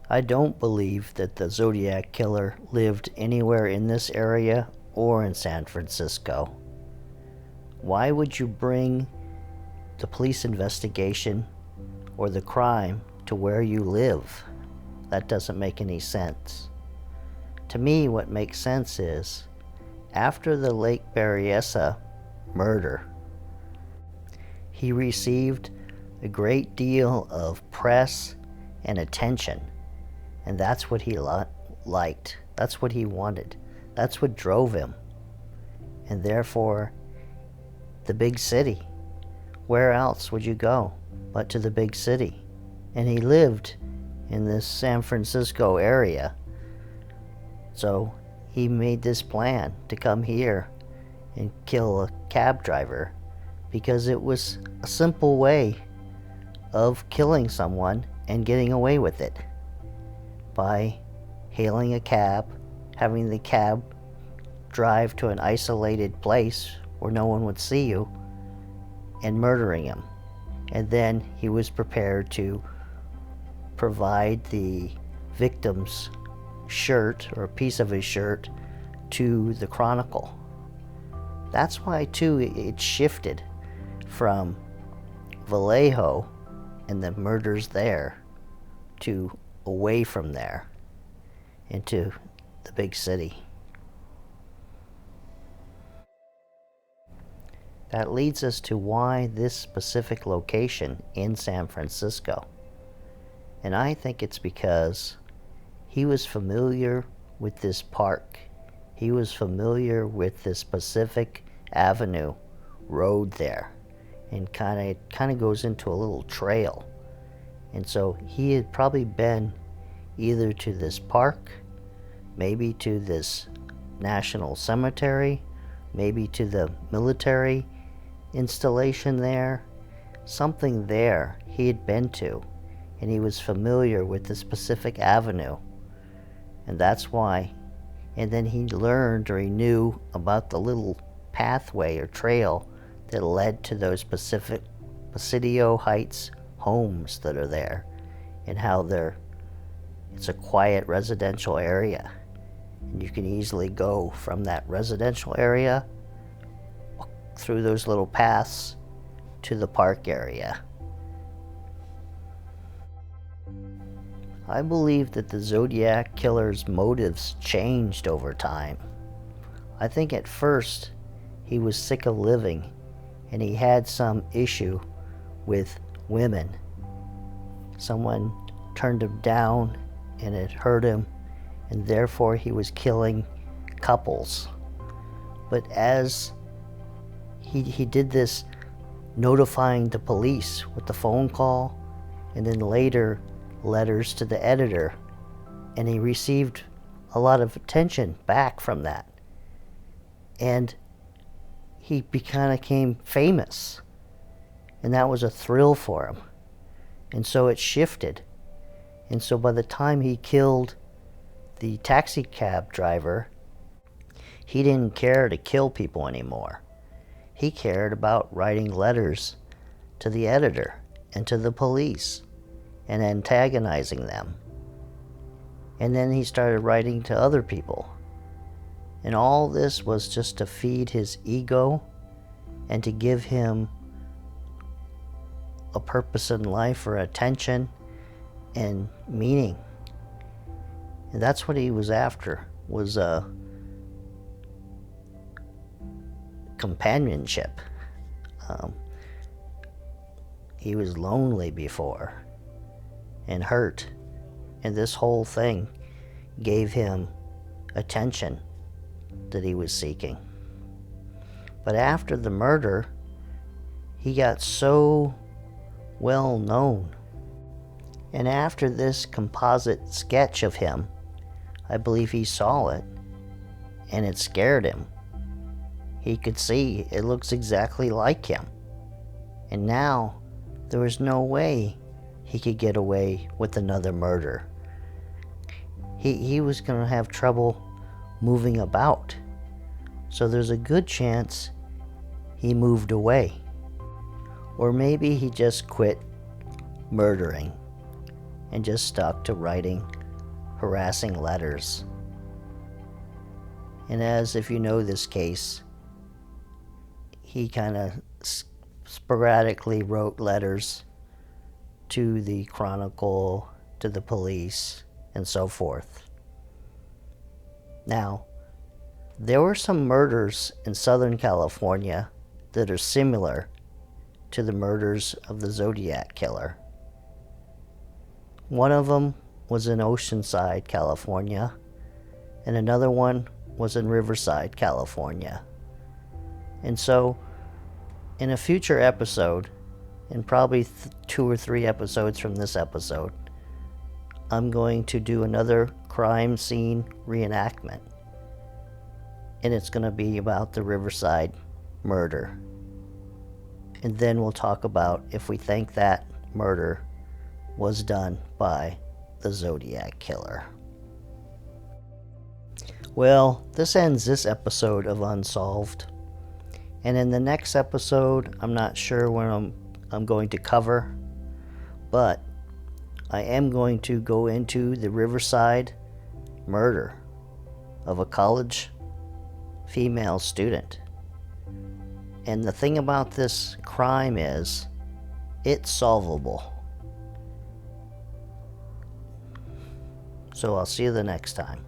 I don't believe that the Zodiac Killer lived anywhere in this area or in San Francisco. Why would you bring the police investigation or the crime to where you live? That doesn't make any sense. To me, what makes sense is, after the Lake Berryessa murder, he received a great deal of press and attention. And that's what he liked. That's what he wanted. That's what drove him. And therefore, the big city. Where else would you go but to the big city? And he lived in this San Francisco area. So he made this plan to come here and kill a cab driver because it was a simple way of killing someone and getting away with it. By hailing a cab, having the cab drive to an isolated place where no one would see you, and murdering him. And then he was prepared to provide the victim's shirt, or a piece of his shirt, to the Chronicle. That's why, too, it shifted from Vallejo and the murders there to away from there into the big city. That leads us to why this specific location in San Francisco. And I think it's because he was familiar with this park. He was familiar with this Pacific Avenue road there, and kind of goes into a little trail. And so he had probably been either to this park, maybe to this national cemetery, maybe to the military installation there. Something there he had been to, and he was familiar with this Pacific Avenue. And that's why. And then he learned, or he knew about the little pathway or trail that led to those Presidio Heights homes that are there, and how it's a quiet residential area, and you can easily go from that residential area through those little paths to the park area. I believe that the Zodiac Killer's motives changed over time. I think at first he was sick of living, and he had some issue with women. Someone turned him down and it hurt him, and therefore he was killing couples. But as he did this, notifying the police with the phone call, and then later letters to the editor, and he received a lot of attention back from that, and he kind of became famous, and that was a thrill for him. And so it shifted. And so by the time he killed the taxi cab driver, he didn't care to kill people anymore. He cared about writing letters to the editor and to the police and antagonizing them. And then he started writing to other people. And all this was just to feed his ego and to give him a purpose in life, or attention and meaning. And that's what he was after, was companionship. He was lonely before and hurt, and this whole thing gave him attention that he was seeking. But after the murder, he got so well known. And after this composite sketch of him, I believe he saw it, and it scared him. He could see it looks exactly like him. And now there was no way he could get away with another murder. He was going to have trouble moving about. So there's a good chance he moved away. Or maybe he just quit murdering and just stuck to writing harassing letters. And as if you know this case, he kind of sporadically wrote letters to the Chronicle, to the police, and so forth. Now, there were some murders in Southern California that are similar to the murders of the Zodiac Killer. One of them was in Oceanside, California, and another one was in Riverside, California. And so, in a future episode, in probably 2 or 3 episodes from this episode, I'm going to do another crime scene reenactment. And it's going to be about the Riverside murder. And then we'll talk about if we think that murder was done by the Zodiac Killer. Well, this ends this episode of Unsolved. And in the next episode, I'm not sure what I'm going to cover, but I am going to go into the Riverside murder of a college female student. And the thing about this crime is, it's solvable. So I'll see you the next time.